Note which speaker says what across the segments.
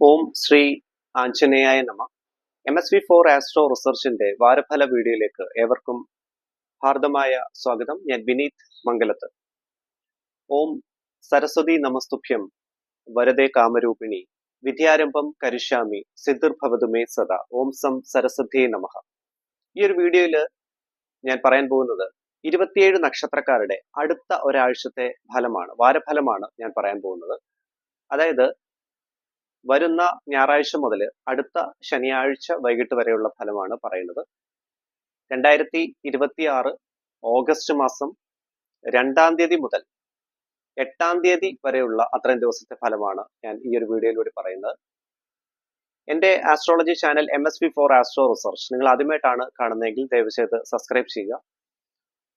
Speaker 1: ഓം ശ്രീ ആഞ്ജനേയായ നമ. MS-V4 astro റിസർച്ചിന്റെ വാരഫല വീഡിയോയിലേക്ക് ഏവർക്കും ഹാർദമായ സ്വാഗതം. ഞാൻ വിനീത് മംഗലത്ത്. ഓം സരസ്വതി നമസ്തുഭ്യം വരദേ കാമരൂപിണി വിദ്യാരംഭം കരിഷ്യാമി സിദ്ധിർഭവതു മേ സദാ. ഓം സം സരസ്വതിയെ നമഃ. ഈ ഒരു വീഡിയോയിൽ ഞാൻ പറയാൻ പോകുന്നത് 27 നക്ഷത്രക്കാരുടെ അടുത്ത ഒരാഴ്ചത്തെ ഫലമാണ്, വാരഫലമാണ് ഞാൻ പറയാൻ പോകുന്നത്. അതായത് വരുന്ന ഞായറാഴ്ച മുതൽ അടുത്ത ശനിയാഴ്ച വൈകിട്ട് വരെയുള്ള ഫലമാണ് പറയുന്നത്. 2026 ഓഗസ്റ്റ് മാസം 2-ാം തീയതി മുതൽ 8-ാം തീയതി വരെയുള്ള അത്രയും ദിവസത്തെ ഫലമാണ് ഞാൻ ഈ ഒരു വീഡിയോയിലൂടെ പറയുന്നത്. എൻ്റെ astrology channel MS-V4 astro research നിങ്ങൾ ആദ്യമായിട്ടാണ് കാണുന്നതെങ്കിൽ ദയവ് ചെയ്ത് സബ്സ്ക്രൈബ് ചെയ്യുക.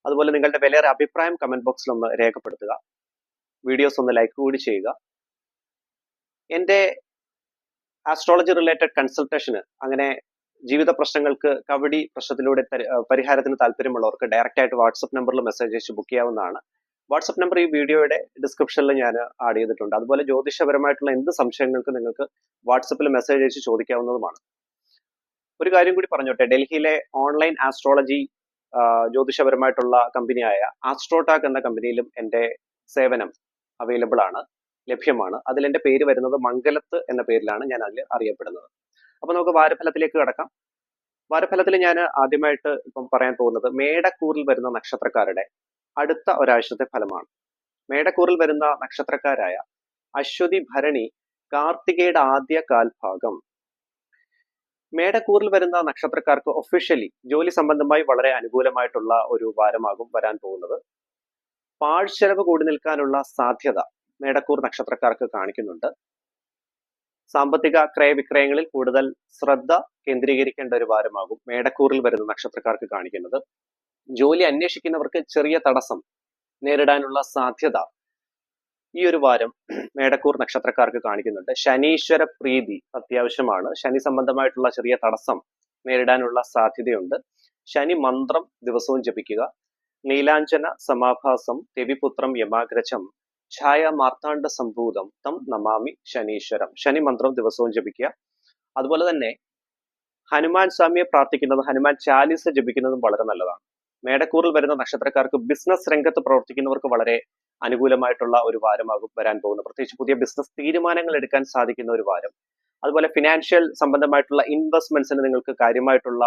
Speaker 1: അതുപോലെ നിങ്ങളുടെ വിലയേറെ അഭിപ്രായം കമന്റ് ബോക്സിൽ ഒന്ന് രേഖപ്പെടുത്തുക. വീഡിയോസ് ഒന്ന് ലൈക്ക് കൂടി ചെയ്യുക. എൻ്റെ ആസ്ട്രോളജി റിലേറ്റഡ് കൺസൾട്ടേഷന്, അങ്ങനെ ജീവിത പ്രശ്നങ്ങൾക്ക് കവടി പ്രശ്നത്തിലൂടെ പരിഹാരത്തിന് താല്പര്യമുള്ളവർക്ക് ഡയറക്റ്റ് ആയിട്ട് വാട്സപ്പ് നമ്പറിൽ മെസ്സേജ് അയച്ച് ബുക്ക് ചെയ്യാവുന്നതാണ്. വാട്സപ്പ് നമ്പർ ഈ വീഡിയോയുടെ ഡിസ്ക്രിപ്ഷനിൽ ഞാൻ ആഡ് ചെയ്തിട്ടുണ്ട്. അതുപോലെ ജ്യോതിഷപരമായിട്ടുള്ള എന്ത് സംശയങ്ങൾക്ക് നിങ്ങൾക്ക് വാട്സപ്പിൽ മെസ്സേജ് അയച്ച് ചോദിക്കാവുന്നതുമാണ്. ഒരു കാര്യം കൂടി പറഞ്ഞോട്ടെ, ഡൽഹിയിലെ ഓൺലൈൻ ആസ്ട്രോളജി ജ്യോതിഷപരമായിട്ടുള്ള കമ്പനിയായ ആസ്ട്രോടാക് എന്ന കമ്പനിയിലും എൻ്റെ സേവനം അവൈലബിൾ ആണ്, ലഭ്യമാണ്. അതിൽ എൻ്റെ പേര് വരുന്നത് മംഗലത്ത് എന്ന പേരിലാണ് ഞാൻ അതിൽ അറിയപ്പെടുന്നത്. അപ്പൊ നമുക്ക് വാരഫലത്തിലേക്ക് കടക്കാം. വാരഫലത്തിൽ ഞാൻ ആദ്യമായിട്ട് ഇപ്പം പറയാൻ പോകുന്നത് മേടക്കൂറിൽ വരുന്ന നക്ഷത്രക്കാരുടെ അടുത്ത ഒരാഴ്ചത്തെ ഫലമാണ്. മേടക്കൂറിൽ വരുന്ന നക്ഷത്രക്കാരായ അശ്വതി, ഭരണി, കാർത്തികയുടെ ആദ്യ കാൽഭാഗം. മേടക്കൂറിൽ വരുന്ന നക്ഷത്രക്കാർക്ക് ഒഫീഷ്യലി ജോലി സംബന്ധമായി വളരെ അനുകൂലമായിട്ടുള്ള ഒരു വാരമാകും വരാൻ പോകുന്നത്. പാഴ്ചെലവ് കൂടി നിൽക്കാനുള്ള സാധ്യത മേടക്കൂർ നക്ഷത്രക്കാർക്ക് കാണിക്കുന്നുണ്ട്. സാമ്പത്തിക ക്രയവിക്രയങ്ങളിൽ കൂടുതൽ ശ്രദ്ധ കേന്ദ്രീകരിക്കേണ്ട ഒരു വാരമാകും മേടക്കൂറിൽ വരുന്ന നക്ഷത്രക്കാർക്ക് കാണിക്കുന്നത്. ജോലി അന്വേഷിക്കുന്നവർക്ക് ചെറിയ തടസ്സം നേരിടാനുള്ള സാധ്യത ഈ ഒരു വാരം മേടക്കൂർ നക്ഷത്രക്കാർക്ക് കാണിക്കുന്നുണ്ട്. ശനീശ്വര പ്രീതി അത്യാവശ്യമാണ്. ശനി സംബന്ധമായിട്ടുള്ള ചെറിയ തടസ്സം നേരിടാനുള്ള സാധ്യതയുണ്ട്. ശനി മന്ത്രം ദിവസവും ജപിക്കുക. നീലാഞ്ജന സമാഭാസം രവിപുത്രം യമാഗ്രജം ഛായ മാർത്താണ്ഡ സംഭൂതം തം നമാമി ശനീശ്വരം. ശനി മന്ത്രം ദിവസവും ജപിക്കുക. അതുപോലെ തന്നെ ഹനുമാൻ സ്വാമിയെ പ്രാർത്ഥിക്കുന്നത്, ഹനുമാൻ ചാലിസ ജപിക്കുന്നതും വളരെ നല്ലതാണ്. മേടക്കൂറിൽ വരുന്ന നക്ഷത്രക്കാർക്ക് ബിസിനസ് രംഗത്ത് പ്രവർത്തിക്കുന്നവർക്ക് വളരെ അനുകൂലമായിട്ടുള്ള ഒരു വാരമാകും വരാൻ പോകുന്നത്. പ്രത്യേകിച്ച് പുതിയ ബിസിനസ് തീരുമാനങ്ങൾ എടുക്കാൻ സാധിക്കുന്ന ഒരു വാരം. അതുപോലെ ഫിനാൻഷ്യൽ സംബന്ധമായിട്ടുള്ള ഇൻവെസ്റ്റ്മെന്റ്സിന് നിങ്ങൾക്ക് കാര്യമായിട്ടുള്ള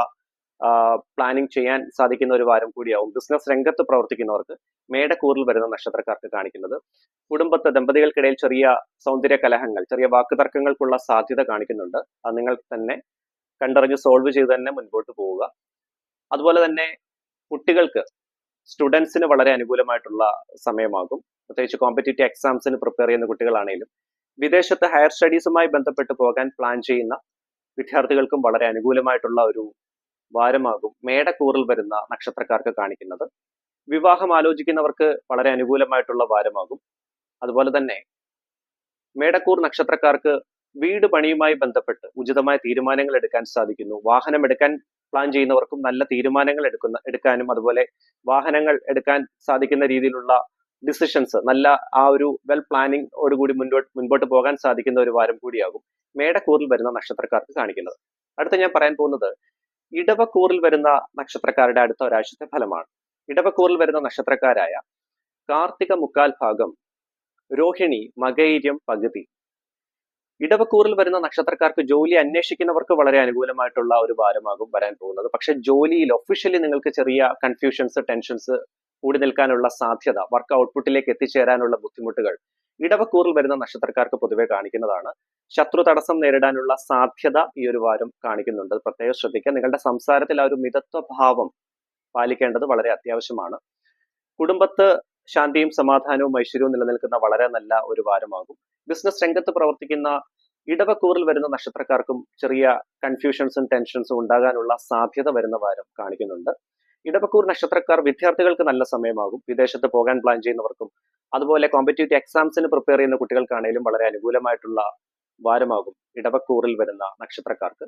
Speaker 1: പ്ലാനിങ് ചെയ്യാൻ സാധിക്കുന്ന ഒരു വാരം കൂടിയാവും ബിസിനസ് രംഗത്ത് പ്രവർത്തിക്കുന്നവർക്ക് മേടക്കൂറിൽ വരുന്ന നക്ഷത്രക്കാർക്ക് കാണിക്കുന്നത്. കുടുംബത്തെ ദമ്പതികൾക്കിടയിൽ ചെറിയ സൗന്ദര്യ കലഹങ്ങൾ, ചെറിയ വാക്കുതർക്കങ്ങൾക്കുള്ള സാധ്യത കാണിക്കുന്നുണ്ട്. അത് നിങ്ങൾ തന്നെ കണ്ടറിഞ്ഞ് സോൾവ് ചെയ്ത് തന്നെ മുൻപോട്ട് പോവുക. അതുപോലെ തന്നെ കുട്ടികൾക്ക്, സ്റ്റുഡൻസിന് വളരെ അനുകൂലമായിട്ടുള്ള സമയമാകും. പ്രത്യേകിച്ച് കോമ്പറ്റേറ്റീവ് എക്സാംസിന് പ്രിപ്പയർ ചെയ്യുന്ന കുട്ടികളാണെങ്കിലും വിദേശത്ത് ഹയർ സ്റ്റഡീസുമായി ബന്ധപ്പെട്ട് പോകാൻ പ്ലാൻ ചെയ്യുന്ന വിദ്യാർത്ഥികൾക്കും വളരെ അനുകൂലമായിട്ടുള്ള ഒരു വാരമാകും മേടക്കൂറിൽ വരുന്ന നക്ഷത്രക്കാർക്ക് കാണിക്കുന്നത്. വിവാഹം ആലോചിക്കുന്നവർക്ക് വളരെ അനുകൂലമായിട്ടുള്ള വാരമാകും. അതുപോലെ തന്നെ മേടക്കൂർ നക്ഷത്രക്കാർക്ക് വീട് പണിയുമായി ബന്ധപ്പെട്ട് ഉചിതമായ തീരുമാനങ്ങൾ എടുക്കാൻ സാധിക്കുന്നു. വാഹനം എടുക്കാൻ പ്ലാൻ ചെയ്യുന്നവർക്കും നല്ല തീരുമാനങ്ങൾ എടുക്കാനും അതുപോലെ വാഹനങ്ങൾ എടുക്കാൻ സാധിക്കുന്ന രീതിയിലുള്ള ഡിസിഷൻസ്, നല്ല ആ ഒരു വെൽ പ്ലാനിങ് ഓടുകൂടി മുൻപോട്ട് പോകാൻ സാധിക്കുന്ന ഒരു വാരം കൂടിയാകും മേടക്കൂറിൽ വരുന്ന നക്ഷത്രക്കാർക്ക് കാണിക്കുന്നത്. അടുത്ത ഞാൻ പറയാൻ പോകുന്നത് ഇടവക്കൂറിൽ വരുന്ന നക്ഷത്രക്കാരുടെ അടുത്ത ഒരാഴ്ചത്തെ ഫലമാണ്. ഇടവക്കൂറിൽ വരുന്ന നക്ഷത്രക്കാരായ കാർത്തിക മുക്കാൽ ഭാഗം, രോഹിണി മകൈര്യം പകുതി. ഇടവക്കൂറിൽ വരുന്ന നക്ഷത്രക്കാർക്ക് ജോലി അന്വേഷിക്കുന്നവർക്ക് വളരെ അനുകൂലമായിട്ടുള്ള ഒരു വാരമാകും വരാൻ പോകുന്നത്. പക്ഷെ ജോലിയിൽ ഒഫീഷ്യലി നിങ്ങൾക്ക് ചെറിയ കൺഫ്യൂഷൻസ്, ടെൻഷൻസ് കൂടി നിൽക്കാനുള്ള സാധ്യത, വർക്ക് ഔട്ട്പുട്ടിലേക്ക് എത്തിച്ചേരാനുള്ള ബുദ്ധിമുട്ടുകൾ ഇടവക്കൂറിൽ വരുന്ന നക്ഷത്രക്കാർക്ക് പൊതുവെ കാണിക്കുന്നതാണ്. ശത്രു തടസ്സം നേരിടാനുള്ള സാധ്യത ഈ ഒരു വാരം കാണിക്കുന്നുണ്ട്. പ്രത്യേകം ശ്രദ്ധിക്കുക. നിങ്ങളുടെ സംസാരത്തിൽ ആ ഒരു മിതത്വ ഭാവം പാലിക്കേണ്ടത് വളരെ അത്യാവശ്യമാണ്. കുടുംബത്ത് ശാന്തിയും സമാധാനവും ഐശ്വര്യവും നിലനിൽക്കുന്ന വളരെ നല്ല ഒരു വാരമാകും. ബിസിനസ് രംഗത്ത് പ്രവർത്തിക്കുന്ന ഇടവക്കൂറിൽ വരുന്ന നക്ഷത്രക്കാർക്കും ചെറിയ കൺഫ്യൂഷൻസും ടെൻഷൻസും ഉണ്ടാകാനുള്ള സാധ്യത വരുന്ന വാരം കാണിക്കുന്നുണ്ട്. ഇടവക്കൂർ നക്ഷത്രക്കാർ വിദ്യാർത്ഥികൾക്ക് നല്ല സമയമാകും. വിദേശത്ത് പോകാൻ പ്ലാൻ ചെയ്യുന്നവർക്കും അതുപോലെ കോമ്പറ്റേറ്റീവ് എക്സാംസിന് പ്രിപ്പയർ ചെയ്യുന്ന കുട്ടികൾക്കാണെങ്കിലും വളരെ അനുകൂലമായിട്ടുള്ള വാരമാകും ഇടവക്കൂറിൽ വരുന്ന നക്ഷത്രക്കാർക്ക്.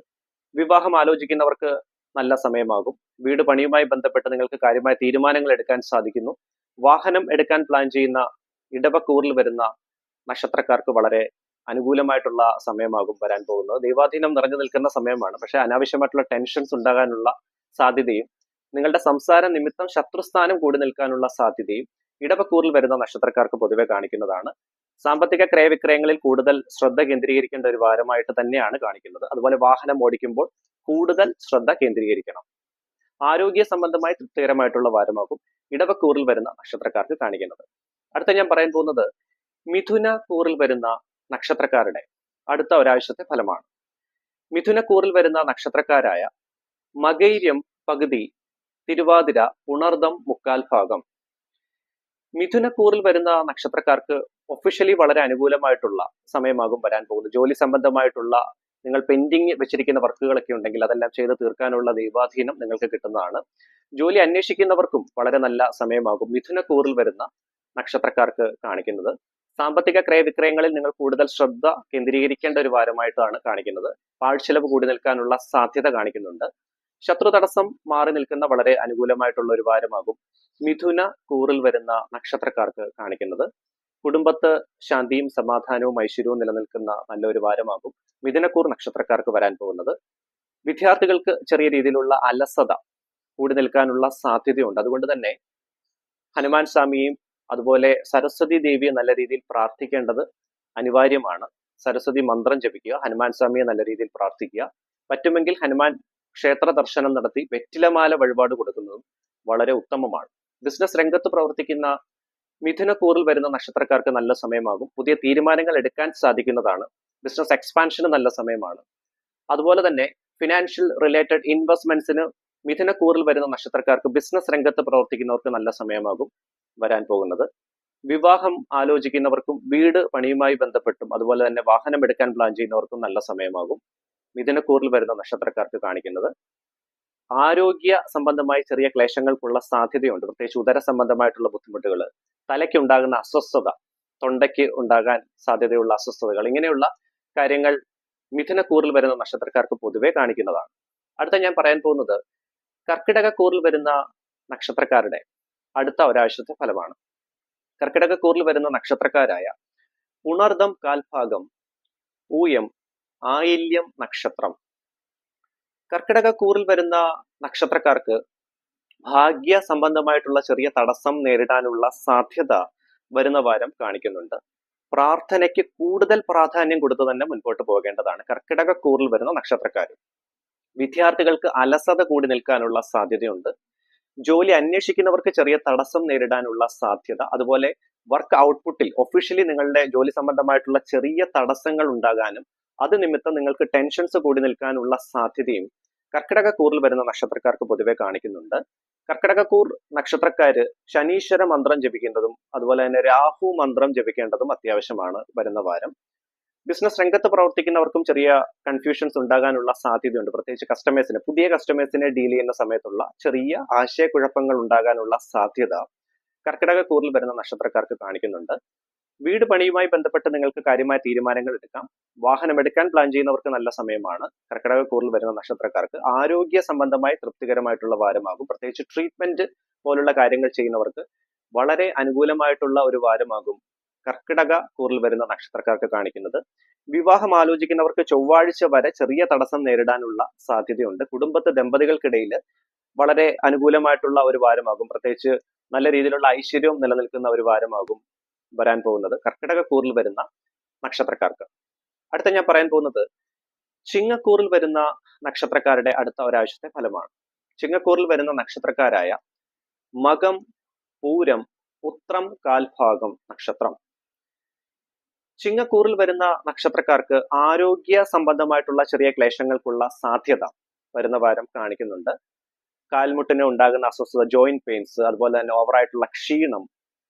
Speaker 1: വിവാഹം ആലോചിക്കുന്നവർക്ക് നല്ല സമയമാകും. വീട് പണിയുമായി ബന്ധപ്പെട്ട് നിങ്ങൾക്ക് കാര്യമായ തീരുമാനങ്ങൾ എടുക്കാൻ സാധിക്കുന്നു. വാഹനം എടുക്കാൻ പ്ലാൻ ചെയ്യുന്ന ഇടവക്കൂറിൽ വരുന്ന നക്ഷത്രക്കാർക്ക് വളരെ അനുകൂലമായിട്ടുള്ള സമയമാകും വരാൻ പോകുന്നത്. ദൈവാധീനം നിറഞ്ഞു നിൽക്കുന്ന സമയമാണ്. പക്ഷെ അനാവശ്യമായിട്ടുള്ള ടെൻഷൻസ് ഉണ്ടാകാനുള്ള സാധ്യതയും നിങ്ങളുടെ സംസാരം നിമിത്തം ശത്രുസ്ഥാനം കൂടി നിൽക്കാനുള്ള സാധ്യതയും ഇടവക്കൂറിൽ വരുന്ന നക്ഷത്രക്കാർക്ക് പൊതുവെ കാണിക്കുന്നതാണ്. സാമ്പത്തിക ക്രയവിക്രയങ്ങളിൽ കൂടുതൽ ശ്രദ്ധ കേന്ദ്രീകരിക്കേണ്ട ഒരു വാരമായിട്ട് തന്നെയാണ് കാണിക്കുന്നത്. അതുപോലെ വാഹനം ഓടിക്കുമ്പോൾ കൂടുതൽ ശ്രദ്ധ കേന്ദ്രീകരിക്കണം. ആരോഗ്യ സംബന്ധമായി തൃപ്തികരമായിട്ടുള്ള വാരമാകും ഇടവക്കൂറിൽ വരുന്ന നക്ഷത്രക്കാർക്ക് കാണിക്കുന്നത്. അടുത്ത ഞാൻ പറയാൻ പോകുന്നത് മിഥുന കൂറിൽ വരുന്ന നക്ഷത്രക്കാരുടെ അടുത്ത ഒരാഴ്ചത്തെ ഫലമാണ്. മിഥുന കൂറിൽ വരുന്ന നക്ഷത്രക്കാരായ മകൈര്യം പകുതി, തിരുവാതിര, ഉണർദം മുക്കാൽ ഭാഗം. മിഥുന കൂറിൽ വരുന്ന നക്ഷത്രക്കാർക്ക് ഒഫീഷ്യലി വളരെ അനുകൂലമായിട്ടുള്ള സമയമാകും വരാൻ പോകുന്നത്. ജോലി സംബന്ധമായിട്ടുള്ള നിങ്ങൾ പെൻഡിങ് വെച്ചിരിക്കുന്ന വർക്കുകളൊക്കെ ഉണ്ടെങ്കിൽ അതെല്ലാം ചെയ്ത് തീർക്കാനുള്ള ദൈവാധീനം നിങ്ങൾക്ക് കിട്ടുന്നതാണ്. ജോലി അന്വേഷിക്കുന്നവർക്കും വളരെ നല്ല സമയമാകും മിഥുന കൂറിൽ വരുന്ന നക്ഷത്രക്കാർക്ക് കാണിക്കുന്നത്. സാമ്പത്തിക ക്രയവിക്രയങ്ങളിൽ നിങ്ങൾ കൂടുതൽ ശ്രദ്ധ കേന്ദ്രീകരിക്കേണ്ട ഒരു വാരമായിട്ടാണ് കാണിക്കുന്നത്. പാഴ്ചെലവ് കൂടി നിൽക്കാനുള്ള സാധ്യത കാണിക്കുന്നുണ്ട്. ശത്രു തടസ്സം മാറി നിൽക്കുന്ന വളരെ അനുകൂലമായിട്ടുള്ള ഒരു വാരമാകും മിഥുന കൂറിൽ വരുന്ന നക്ഷത്രക്കാർക്ക് കാണിക്കുന്നത്. കുടുംബത്ത് ശാന്തിയും സമാധാനവും ഐശ്വര്യവും നിലനിൽക്കുന്ന നല്ലൊരു വാരമാകും മിഥുനക്കൂർ നക്ഷത്രക്കാർക്ക് വരാൻ പോകുന്നത്. വിദ്യാർത്ഥികൾക്ക് ചെറിയ രീതിയിലുള്ള അലസത കൂടി നിൽക്കാനുള്ള സാധ്യതയുണ്ട്. അതുകൊണ്ട് തന്നെ ഹനുമാൻ സ്വാമിയെയും അതുപോലെ സരസ്വതി ദേവിയെ നല്ല രീതിയിൽ പ്രാർത്ഥിക്കേണ്ടത് അനിവാര്യമാണ്. സരസ്വതി മന്ത്രം ജപിക്കുക, ഹനുമാൻ സ്വാമിയെ നല്ല രീതിയിൽ പ്രാർത്ഥിക്കുക. പറ്റുമെങ്കിൽ ഹനുമാൻ ക്ഷേത്ര ദർശനം നടത്തി വെറ്റിലമാല വഴിപാട് കൊടുക്കുന്നതും വളരെ ഉത്തമമാണ്. ബിസിനസ് രംഗത്ത് പ്രവർത്തിക്കുന്ന മിഥുനക്കൂറിൽ വരുന്ന നക്ഷത്രക്കാർക്ക് നല്ല സമയമാകും. പുതിയ തീരുമാനങ്ങൾ എടുക്കാൻ സാധിക്കുന്നതാണ്. ബിസിനസ് എക്സ്പാൻഷന് നല്ല സമയമാണ്. അതുപോലെ തന്നെ ഫിനാൻഷ്യൽ റിലേറ്റഡ് ഇൻവെസ്റ്റ്മെന്റ്സിന് മിഥുനക്കൂറിൽ വരുന്ന നക്ഷത്രക്കാർക്ക് ബിസിനസ് രംഗത്ത് പ്രവർത്തിക്കുന്നവർക്ക് നല്ല സമയമാകും വരാൻ പോകുന്നത്. വിവാഹം ആലോചിക്കുന്നവർക്കും വീട് പണിയുമായി ബന്ധപ്പെട്ടും അതുപോലെ തന്നെ വാഹനം എടുക്കാൻ പ്ലാൻ ചെയ്യുന്നവർക്കും നല്ല സമയമാകും മിഥുനക്കൂറിൽ വരുന്ന നക്ഷത്രക്കാർക്ക് കാണിക്കുന്നത്. ആരോഗ്യ സംബന്ധമായി ചെറിയ ക്ലേശങ്ങൾക്കുള്ള സാധ്യതയുണ്ട്. പ്രത്യേകിച്ച് ഉദര സംബന്ധമായിട്ടുള്ള ബുദ്ധിമുട്ടുകൾ, തലയ്ക്ക് ഉണ്ടാകുന്ന അസ്വസ്ഥത, തൊണ്ടയ്ക്ക് ഉണ്ടാകാൻ സാധ്യതയുള്ള അസ്വസ്ഥതകൾ, ഇങ്ങനെയുള്ള കാര്യങ്ങൾ മിഥുനക്കൂറിൽ വരുന്ന നക്ഷത്രക്കാർക്ക് പൊതുവെ കാണിക്കുന്നതാണ്. അടുത്ത ഞാൻ പറയാൻ പോകുന്നത് കർക്കിടകക്കൂറിൽ വരുന്ന നക്ഷത്രക്കാരുടെ അടുത്ത ഒരാഴ്ചത്തെ ഫലമാണ്. കർക്കിടകക്കൂറിൽ വരുന്ന നക്ഷത്രക്കാരായ ഉണർദം കാൽഭാഗം, ഊയം, ആയില്യം നക്ഷത്രം. കർക്കിടകക്കൂറിൽ വരുന്ന നക്ഷത്രക്കാർക്ക് ഭാഗ്യ സംബന്ധമായിട്ടുള്ള ചെറിയ തടസ്സം നേരിടാനുള്ള സാധ്യത വരുന്ന വാരം കാണിക്കുന്നുണ്ട്. പ്രാർത്ഥനയ്ക്ക് കൂടുതൽ പ്രാധാന്യം കൊടുത്തു തന്നെ മുൻപോട്ട് പോകേണ്ടതാണ് കർക്കിടകക്കൂറിൽ വരുന്ന നക്ഷത്രക്കാർ. വിദ്യാർത്ഥികൾക്ക് അലസത കൂടി നിൽക്കാനുള്ള സാധ്യതയുണ്ട്. ജോലി അന്വേഷിക്കുന്നവർക്ക് ചെറിയ തടസ്സം നേരിടാനുള്ള സാധ്യത, അതുപോലെ വർക്ക് ഔട്ട്പുട്ടിൽ ഒഫീഷ്യലി നിങ്ങളുടെ ജോലി സംബന്ധമായിട്ടുള്ള ചെറിയ തടസ്സങ്ങൾ ഉണ്ടാകാനും അത് നിമിത്തം നിങ്ങൾക്ക് ടെൻഷൻസ് കൂടി നിൽക്കാനുള്ള സാധ്യതയും കർക്കിടകക്കൂറിൽ വരുന്ന നക്ഷത്രക്കാർക്ക് പൊതുവെ കാണിക്കുന്നുണ്ട്. കർക്കിടകക്കൂർ നക്ഷത്രക്കാര് ശനീശ്വര മന്ത്രം ജപിക്കേണ്ടതും അതുപോലെ തന്നെ രാഹു മന്ത്രം ജപിക്കേണ്ടതും അത്യാവശ്യമാണ് വരുന്ന വാരം. ബിസിനസ് രംഗത്ത് പ്രവർത്തിക്കുന്നവർക്കും ചെറിയ കൺഫ്യൂഷൻസ് ഉണ്ടാകാനുള്ള സാധ്യതയുണ്ട്. പ്രത്യേകിച്ച് കസ്റ്റമേഴ്സിനെ, പുതിയ കസ്റ്റമേഴ്സിനെ ഡീൽ ചെയ്യുന്ന സമയത്തുള്ള ചെറിയ ആശയക്കുഴപ്പങ്ങൾ ഉണ്ടാകാനുള്ള സാധ്യത കർക്കിടകക്കൂറിൽ വരുന്ന നക്ഷത്രക്കാർക്ക് കാണിക്കുന്നുണ്ട്. വീട് പണിയുമായി ബന്ധപ്പെട്ട് നിങ്ങൾക്ക് കാര്യമായ തീരുമാനങ്ങൾ എടുക്കാം. വാഹനം എടുക്കാൻ പ്ലാൻ ചെയ്യുന്നവർക്ക് നല്ല സമയമാണ് കർക്കിടകക്കൂറിൽ വരുന്ന നക്ഷത്രക്കാർക്ക്. ആരോഗ്യ സംബന്ധമായി തൃപ്തികരമായിട്ടുള്ള വാരമാകും. പ്രത്യേകിച്ച് ട്രീറ്റ്മെന്റ് പോലുള്ള കാര്യങ്ങൾ ചെയ്യുന്നവർക്ക് വളരെ അനുകൂലമായിട്ടുള്ള ഒരു വാരമാകും കർക്കിടകക്കൂറിൽ വരുന്ന നക്ഷത്രക്കാർക്ക് കാണിക്കുന്നത്. വിവാഹം ആലോചിക്കുന്നവർക്ക് ചൊവ്വാഴ്ച വരെ ചെറിയ തടസ്സം നേരിടാനുള്ള സാധ്യതയുണ്ട്. കുടുംബത്ത് ദമ്പതികൾക്കിടയിൽ വളരെ അനുകൂലമായിട്ടുള്ള ഒരു വാരമാകും. പ്രത്യേകിച്ച് നല്ല രീതിയിലുള്ള ഐശ്വര്യവും നിലനിൽക്കുന്ന ഒരു വാരമാകും വരാൻ പോകുന്നത് കർക്കിടകക്കൂറിൽ വരുന്ന നക്ഷത്രക്കാർക്ക്. അടുത്ത ഞാൻ പറയാൻ പോകുന്നത് ചിങ്ങക്കൂറിൽ വരുന്ന നക്ഷത്രക്കാരുടെ അടുത്ത ഒരാഴ്ചത്തെ ഫലമാണ്. ചിങ്ങക്കൂറിൽ വരുന്ന നക്ഷത്രക്കാരായ മകം, പൂരം, ഉത്രം കാൽഭാഗം നക്ഷത്രം. ചിങ്ങക്കൂറിൽ വരുന്ന നക്ഷത്രക്കാർക്ക് ആരോഗ്യ സംബന്ധമായിട്ടുള്ള ചെറിയ ക്ലേശങ്ങൾക്കുള്ള സാധ്യത വരുന്ന വാരം കാണിക്കുന്നുണ്ട്. കാൽമുട്ടിന് ഉണ്ടാകുന്ന അസ്വസ്ഥത, ജോയിന്റ് പെയിൻസ്, അതുപോലെ തന്നെ ഓവറായിട്ടുള്ള ക്ഷീണം,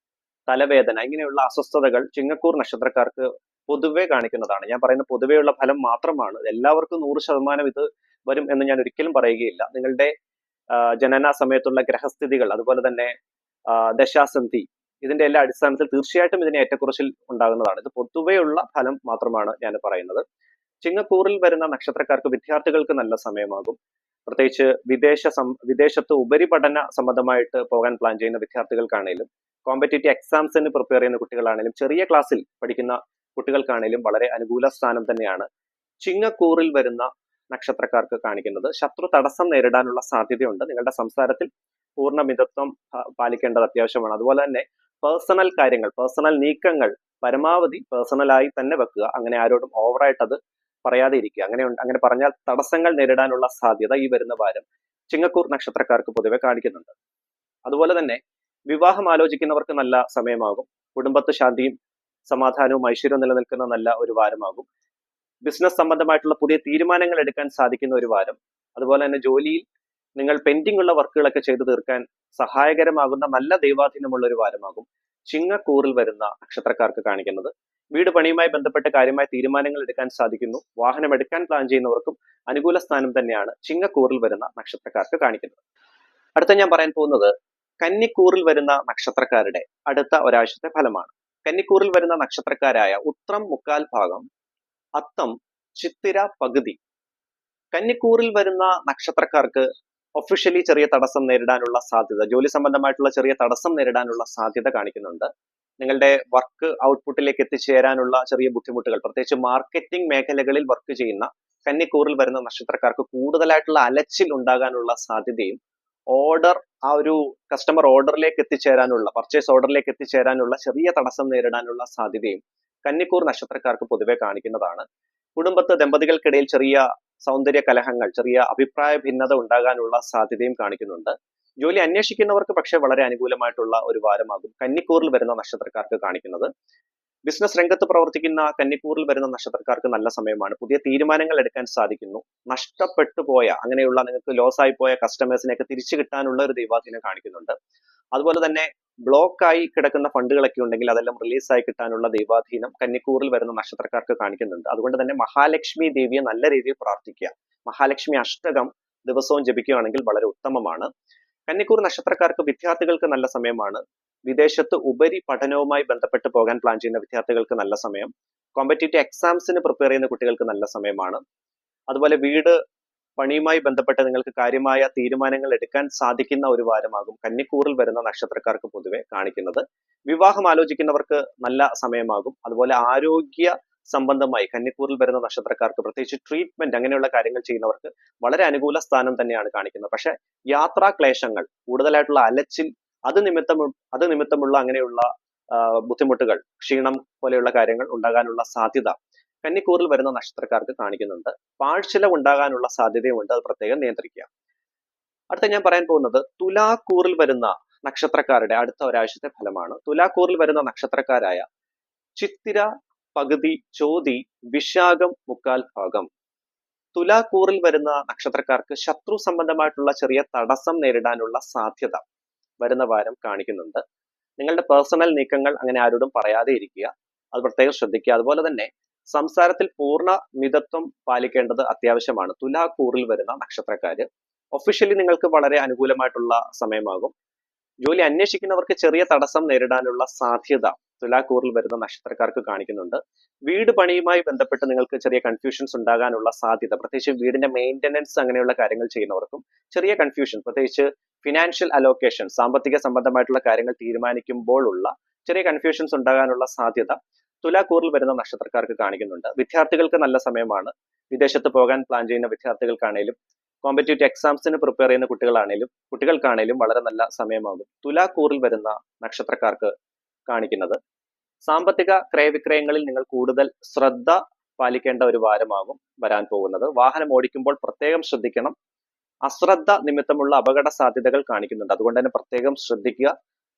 Speaker 1: തലവേദന, ഇങ്ങനെയുള്ള അസ്വസ്ഥതകൾ ചിങ്ങക്കൂർ നക്ഷത്രക്കാർക്ക് പൊതുവെ കാണിക്കുന്നതാണ്. ഞാൻ പറയുന്ന പൊതുവെയുള്ള ഫലം മാത്രമാണ്. എല്ലാവർക്കും 100% ഇത് വരും എന്ന് ഞാൻ ഒരിക്കലും പറയുകയില്ല. നിങ്ങളുടെ ജനന സമയത്തുള്ള ഗ്രഹസ്ഥിതികൾ, അതുപോലെ തന്നെ ദശാസന്ധി, ഇതിന്റെ എല്ലാ അടിസ്ഥാനത്തിൽ തീർച്ചയായിട്ടും ഇതിന് ഏറ്റക്കുറച്ചിൽ ഉണ്ടാകുന്നതാണ്. ഇത് പൊതുവെയുള്ള ഫലം മാത്രമാണ് ഞാൻ പറയുന്നത്. ചിങ്ങക്കൂറിൽ വരുന്ന നക്ഷത്രക്കാർക്ക് വിദ്യാർത്ഥികൾക്ക് നല്ല സമയമാകും. പ്രത്യേകിച്ച് വിദേശത്ത് ഉപരിപഠന സംബന്ധമായിട്ട് പോകാൻ പ്ലാൻ ചെയ്യുന്ന വിദ്യാർത്ഥികൾക്കാണെങ്കിലും കോമ്പറ്റേറ്റീവ് എക്സാംസിന് പ്രിപ്പയർ ചെയ്യുന്ന കുട്ടികളാണെങ്കിലും ചെറിയ ക്ലാസ്സിൽ പഠിക്കുന്ന കുട്ടികൾക്കാണേലും വളരെ അനുകൂല സ്ഥാനം തന്നെയാണ്. ചിങ്ങക്കൂറിൽ വരുന്ന നക്ഷത്രക്കാർക്ക് കാണിക്കുന്നത് ശത്രു തടസ്സം നേരിടാനുള്ള സാധ്യതയുണ്ട്. നിങ്ങളുടെ സംസാരത്തിൽ പൂർണ്ണ മിതത്വം പാലിക്കേണ്ടത് അത്യാവശ്യമാണ്. അതുപോലെ തന്നെ പേഴ്സണൽ കാര്യങ്ങൾ, പേഴ്സണൽ നീക്കങ്ങൾ പരമാവധി പേഴ്സണലായി തന്നെ വെക്കുക. അങ്ങനെ ആരോടും ഓവറായിട്ട് അത് പറയാതെ ഇരിക്കുക. അങ്ങനെ പറഞ്ഞാൽ തടസ്സങ്ങൾ നേരിടാനുള്ള സാധ്യത ഈ വരുന്ന വാരം ചിങ്ങക്കൂർ നക്ഷത്രക്കാർക്ക് പൊതുവെ കാണിക്കുന്നുണ്ട്. അതുപോലെ തന്നെ വിവാഹം ആലോചിക്കുന്നവർക്ക് നല്ല സമയമാകും. കുടുംബത്ത് ശാന്തിയും സമാധാനവും ഐശ്വര്യവും നിലനിൽക്കുന്ന നല്ല ഒരു വാരമാകും. ബിസിനസ് സംബന്ധമായിട്ടുള്ള പുതിയ തീരുമാനങ്ങൾ എടുക്കാൻ സാധിക്കുന്ന ഒരു വാരം. അതുപോലെ തന്നെ ജോലിയിൽ നിങ്ങൾ പെൻഡിംഗ് ഉള്ള വർക്കുകളൊക്കെ ചെയ്തു തീർക്കാൻ സഹായകരമാകുന്ന നല്ല ദൈവാധീനമുള്ള ഒരു വാരമാകും ചിങ്ങക്കൂറിൽ വരുന്ന നക്ഷത്രക്കാർക്ക് കാണിക്കുന്നത്. വീട് പണിയുമായി ബന്ധപ്പെട്ട കാര്യമായ തീരുമാനങ്ങൾ എടുക്കാൻ സാധിക്കുന്നു. വാഹനം എടുക്കാൻ പ്ലാൻ ചെയ്യുന്നവർക്കും അനുകൂല സ്ഥാനം തന്നെയാണ് ചിങ്ങക്കൂറിൽ വരുന്ന നക്ഷത്രക്കാർക്ക് കാണിക്കുന്നത്. അടുത്ത ഞാൻ പറയാൻ പോകുന്നത് കന്നിക്കൂറിൽ വരുന്ന നക്ഷത്രക്കാരുടെ അടുത്ത ഒരാഴ്ചത്തെ ഫലമാണ്. കന്നിക്കൂറിൽ വരുന്ന നക്ഷത്രക്കാരായ ഉത്രം മുക്കാൽ ഭാഗം, അത്തം, ചിത്തിര പകുതി. കന്നിക്കൂറിൽ വരുന്ന നക്ഷത്രക്കാർക്ക് ഒഫീഷ്യലി ചെറിയ തടസ്സം നേരിടാനുള്ള സാധ്യത, ജോലി സംബന്ധമായിട്ടുള്ള ചെറിയ തടസ്സം നേരിടാനുള്ള സാധ്യത കാണിക്കുന്നുണ്ട്. നിങ്ങളുടെ വർക്ക് ഔട്ട്പുട്ടിലേക്ക് എത്തിച്ചേരാനുള്ള ചെറിയ ബുദ്ധിമുട്ടുകൾ, പ്രത്യേകിച്ച് മാർക്കറ്റിംഗ് മേഖലകളിൽ വർക്ക് ചെയ്യുന്ന കന്നിക്കൂറിൽ വരുന്ന നക്ഷത്രക്കാർക്ക് കൂടുതലായിട്ടുള്ള അലച്ചിൽ ഉണ്ടാകാനുള്ള സാധ്യതയും ഓർഡർ, ആ ഒരു കസ്റ്റമർ ഓർഡറിലേക്ക് എത്തിച്ചേരാനുള്ള, പർച്ചേസ് ഓർഡറിലേക്ക് എത്തിച്ചേരാനുള്ള ചെറിയ തടസ്സം നേരിടാനുള്ള സാധ്യതയും കന്നിക്കൂർ നക്ഷത്രക്കാർക്ക് പൊതുവെ കാണിക്കുന്നതാണ്. കുടുംബത്ത് ദമ്പതികൾക്കിടയിൽ ചെറിയ സൗന്ദര്യ കലഹങ്ങൾ, ചെറിയ അഭിപ്രായ ഭിന്നത ഉണ്ടാകാനുള്ള സാധ്യതയും കാണിക്കുന്നുണ്ട്. ജോലി അന്വേഷിക്കുന്നവർക്ക് പക്ഷെ വളരെ അനുകൂലമായിട്ടുള്ള ഒരു വാരമാകും കന്നിക്കൂറിൽ വരുന്ന നക്ഷത്രക്കാർക്ക് കാണിക്കുന്നത്. ബിസിനസ് രംഗത്ത് പ്രവർത്തിക്കുന്ന കന്നിക്കൂറിൽ വരുന്ന നക്ഷത്രക്കാർക്ക് നല്ല സമയമാണ്. പുതിയ തീരുമാനങ്ങൾ എടുക്കാൻ സാധിക്കുന്നു. നഷ്ടപ്പെട്ടു പോയ, അങ്ങനെയുള്ള നിങ്ങൾക്ക് ലോസ് ആയി പോയ കസ്റ്റമേഴ്സിനെയൊക്കെ തിരിച്ചു കിട്ടാനുള്ള ഒരു ദൈവാധീനം കാണിക്കുന്നുണ്ട്. അതുപോലെ തന്നെ ബ്ലോക്കായി കിടക്കുന്ന ഫണ്ടുകളൊക്കെ ഉണ്ടെങ്കിൽ അതെല്ലാം റിലീസായി കിട്ടാനുള്ള ദൈവാധീനം കന്നിക്കൂറിൽ വരുന്ന നക്ഷത്രക്കാർക്ക് കാണിക്കുന്നുണ്ട്. അതുകൊണ്ട് തന്നെ മഹാലക്ഷ്മി ദേവിയെ നല്ല രീതിയിൽ പ്രാർത്ഥിക്കുക. മഹാലക്ഷ്മി അഷ്ടകം ദിവസവും ജപിക്കുകയാണെങ്കിൽ വളരെ ഉത്തമമാണ്. കന്നിക്കൂർ നക്ഷത്രക്കാർക്ക് വിദ്യാർത്ഥികൾക്ക് നല്ല സമയമാണ്. വിദേശത്ത് ഉപരി പഠനവുമായി ബന്ധപ്പെട്ട് പോകാൻ പ്ലാൻ ചെയ്യുന്ന വിദ്യാർത്ഥികൾക്ക് നല്ല സമയം. കോമ്പറ്റേറ്റീവ് എക്സാംസിന് പ്രിപ്പയർ ചെയ്യുന്ന കുട്ടികൾക്ക് നല്ല സമയമാണ്. അതുപോലെ വീട് പണിയുമായി ബന്ധപ്പെട്ട് നിങ്ങൾക്ക് കാര്യമായ തീരുമാനങ്ങൾ എടുക്കാൻ സാധിക്കുന്ന ഒരു വാരമാകും കന്നിക്കൂറിൽ വരുന്ന നക്ഷത്രക്കാർക്ക് പൊതുവെ കാണിക്കുന്നത്. വിവാഹം ആലോചിക്കുന്നവർക്ക് നല്ല സമയമാകും. അതുപോലെ ആരോഗ്യ സംബന്ധമായി കന്നിക്കൂറിൽ വരുന്ന നക്ഷത്രക്കാർക്ക്, പ്രത്യേകിച്ച് ട്രീറ്റ്മെന്റ് അങ്ങനെയുള്ള കാര്യങ്ങൾ ചെയ്യുന്നവർക്ക് വളരെ അനുകൂല സ്ഥാനം തന്നെയാണ് കാണിക്കുന്നത്. പക്ഷെ യാത്രാ ക്ലേശങ്ങൾ, കൂടുതലായിട്ടുള്ള അലച്ചിൽ, അത് നിമിത്തമുള്ള അങ്ങനെയുള്ള ബുദ്ധിമുട്ടുകൾ, ക്ഷീണം പോലെയുള്ള കാര്യങ്ങൾ ഉണ്ടാകാനുള്ള സാധ്യത കന്നിക്കൂറിൽ വരുന്ന നക്ഷത്രക്കാർക്ക് കാണിക്കുന്നുണ്ട്. പാഴ്ചിലവ് ഉണ്ടാകാനുള്ള സാധ്യതയുമുണ്ട്, അത് പ്രത്യേകം നിയന്ത്രിക്കുക. അടുത്ത ഞാൻ പറയാൻ പോകുന്നത് തുലാക്കൂറിൽ വരുന്ന നക്ഷത്രക്കാരുടെ അടുത്ത ഒരാഴ്ചത്തെ ഫലമാണ്. തുലാക്കൂറിൽ വരുന്ന നക്ഷത്രക്കാരായ ചിത്തിര പകുതി, ചോതി, വിശാഖം മുക്കാൽ ഭാഗം. തുലാക്കൂറിൽ വരുന്ന നക്ഷത്രക്കാർക്ക് ശത്രു സംബന്ധമായിട്ടുള്ള ചെറിയ തടസ്സം നേരിടാനുള്ള സാധ്യത വരുന്ന വാരം കാണിക്കുന്നുണ്ട്. നിങ്ങളുടെ പേഴ്സണൽ നീക്കങ്ങൾ അങ്ങനെ ആരോടും പറയാതെ ഇരിക്കുക, അത് പ്രത്യേകം ശ്രദ്ധിക്കുക. അതുപോലെ തന്നെ സംസാരത്തിൽ പൂർണ്ണ മിതത്വം പാലിക്കേണ്ടത് അത്യാവശ്യമാണ്. തുലാക്കൂറിൽ വരുന്ന നക്ഷത്രക്കാര് ഒഫീഷ്യലി നിങ്ങൾക്ക് വളരെ അനുകൂലമായിട്ടുള്ള സമയമാകും. ജോലി അന്വേഷിക്കുന്നവർക്ക് ചെറിയ തടസ്സം നേരിടാനുള്ള സാധ്യത തുലാക്കൂറിൽ വരുന്ന നക്ഷത്രക്കാർക്ക് കാണിക്കുന്നുണ്ട്. വീട് പണിയുമായി ബന്ധപ്പെട്ട് നിങ്ങൾക്ക് ചെറിയ കൺഫ്യൂഷൻസ് ഉണ്ടാകാനുള്ള സാധ്യത, പ്രത്യേകിച്ച് വീടിന്റെ മെയിൻ്റനൻസ് അങ്ങനെയുള്ള കാര്യങ്ങൾ ചെയ്യുന്നവർക്കും ചെറിയ കൺഫ്യൂഷൻ, പ്രത്യേകിച്ച് ഫിനാൻഷ്യൽ അലോക്കേഷൻ, സാമ്പത്തിക സംബന്ധമായിട്ടുള്ള കാര്യങ്ങൾ തീരുമാനിക്കുമ്പോൾ ഉള്ള ചെറിയ കൺഫ്യൂഷൻസ് ഉണ്ടാകാനുള്ള സാധ്യത തുലാക്കൂറിൽ വരുന്ന നക്ഷത്രക്കാർക്ക് കാണിക്കുന്നുണ്ട്. വിദ്യാർത്ഥികൾക്ക് നല്ല സമയമാണ്. വിദേശത്ത് പോകാൻ പ്ലാൻ ചെയ്യുന്ന വിദ്യാർത്ഥികൾക്കാണേലും കോമ്പറ്റേറ്റീവ് എക്സാംസിന് പ്രിപ്പയർ ചെയ്യുന്ന കുട്ടികൾക്കാണേലും വളരെ നല്ല സമയമാകും തുലാക്കൂറിൽ വരുന്ന നക്ഷത്രക്കാർക്ക് കാണിക്കുന്നത്. സാമ്പത്തിക ക്രയവിക്രയങ്ങളിൽ നിങ്ങൾ കൂടുതൽ ശ്രദ്ധ പാലിക്കേണ്ട ഒരു വാരമാകും വരാൻ പോകുന്നത്. വാഹനം ഓടിക്കുമ്പോൾ പ്രത്യേകം ശ്രദ്ധിക്കണം. അശ്രദ്ധ നിമിത്തമുള്ള അപകട സാധ്യതകൾ കാണിക്കുന്നുണ്ട്, അതുകൊണ്ട് തന്നെ പ്രത്യേകം ശ്രദ്ധിക്കുക.